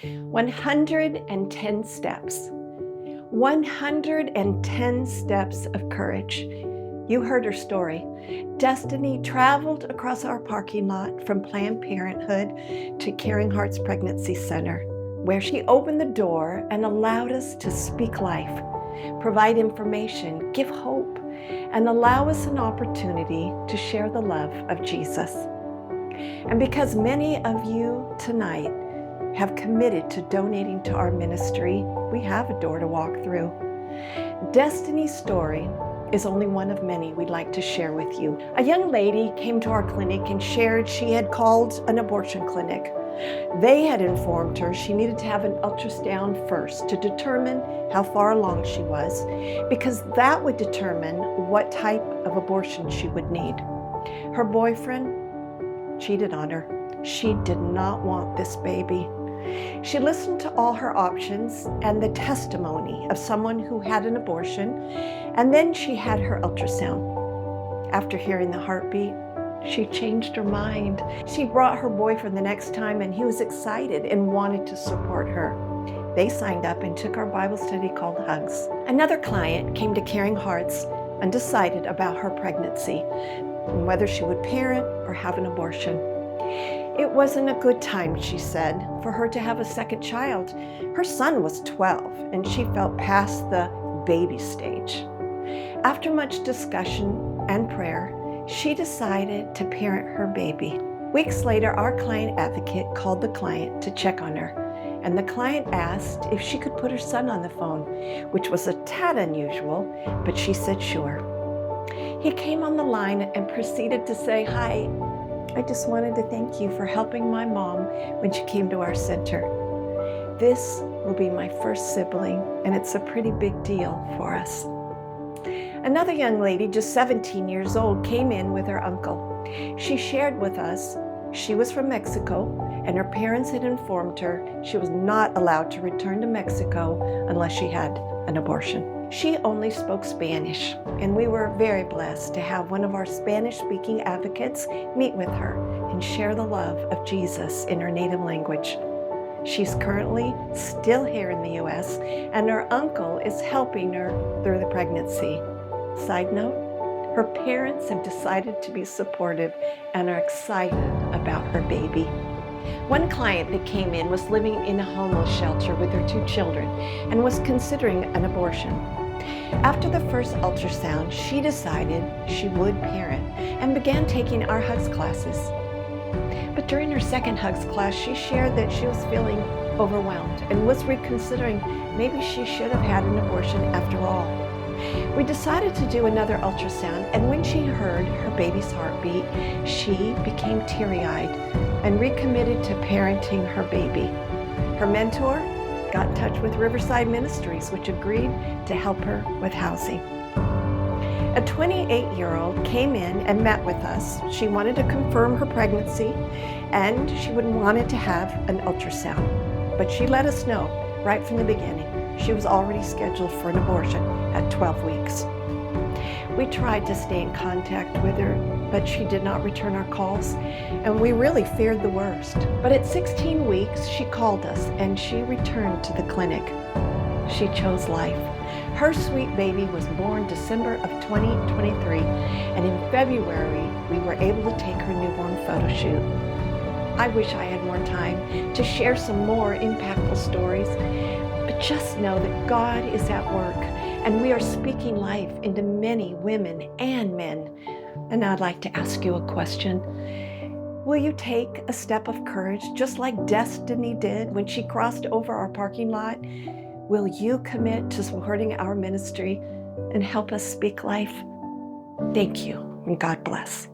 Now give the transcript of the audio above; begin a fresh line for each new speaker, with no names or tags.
110 steps. 110 steps of courage. You heard her story. Destiny traveled across our parking lot from Planned Parenthood to Caring Hearts Pregnancy Center, where she opened the door and allowed us to speak life, provide information, give hope, and allow us an opportunity to share the love of Jesus. And because many of you tonight have committed to donating to our ministry, we have a door to walk through. Destiny's story is only one of many we'd like to share with you. A young lady came to our clinic and shared she had called an abortion clinic. They had informed her she needed to have an ultrasound first to determine how far along she was, because that would determine what type of abortion she would need. Her boyfriend cheated on her. She did not want this baby. She listened to all her options and the testimony of someone who had an abortion, and then she had her ultrasound. After hearing the heartbeat, she changed her mind. She brought her boyfriend the next time, and he was excited and wanted to support her. They signed up and took our Bible study called Hugs. Another client came to Caring Hearts undecided about her pregnancy and whether she would parent or have an abortion. It wasn't a good time, she said, for her to have a second child. Her son was 12, and she felt past the baby stage. After much discussion and prayer, she decided to parent her baby. Weeks later, our client advocate called the client to check on her, and the client asked if she could put her son on the phone, which was a tad unusual, but she said sure. He came on the line and proceeded to say, "Hi, I just wanted to thank you for helping my mom when she came to our center. This will be my first sibling, and it's a pretty big deal for us." Another young lady, just 17 years old, came in with her uncle. She shared with us she was from Mexico, and her parents had informed her she was not allowed to return to Mexico unless she had an abortion. She only spoke Spanish, and we were very blessed to have one of our Spanish-speaking advocates meet with her and share the love of Jesus in her native language. She's currently still here in the U.S., and her uncle is helping her through the pregnancy. Side note, her parents have decided to be supportive and are excited about her baby. One client that came in was living in a homeless shelter with her 2 children and was considering an abortion. After the first ultrasound, she decided she would parent and began taking our Hugs classes. But during her second Hugs class, she shared that she was feeling overwhelmed and was reconsidering maybe she should have had an abortion after all. We decided to do another ultrasound, and when she heard her baby's heartbeat, she became teary-eyed and recommitted to parenting her baby. Her mentor got in touch with Riverside Ministries, which agreed to help her with housing. A 28-year-old came in and met with us. She wanted to confirm her pregnancy, and she wanted to have an ultrasound. But she let us know right from the beginning she was already scheduled for an abortion at 12 weeks. We tried to stay in contact with her, but she did not return our calls, and we really feared the worst. But at 16 weeks, she called us and she returned to the clinic. She chose life. Her sweet baby was born December of 2023, and in February, we were able to take her newborn photo shoot. I wish I had more time to share some more impactful stories, but just know that God is at work, and we are speaking life into many women and men. And I'd like to ask you a question. Will you take a step of courage, just like Destiny did when she crossed over our parking lot? Will you commit to supporting our ministry and help us speak life? Thank you, and God bless.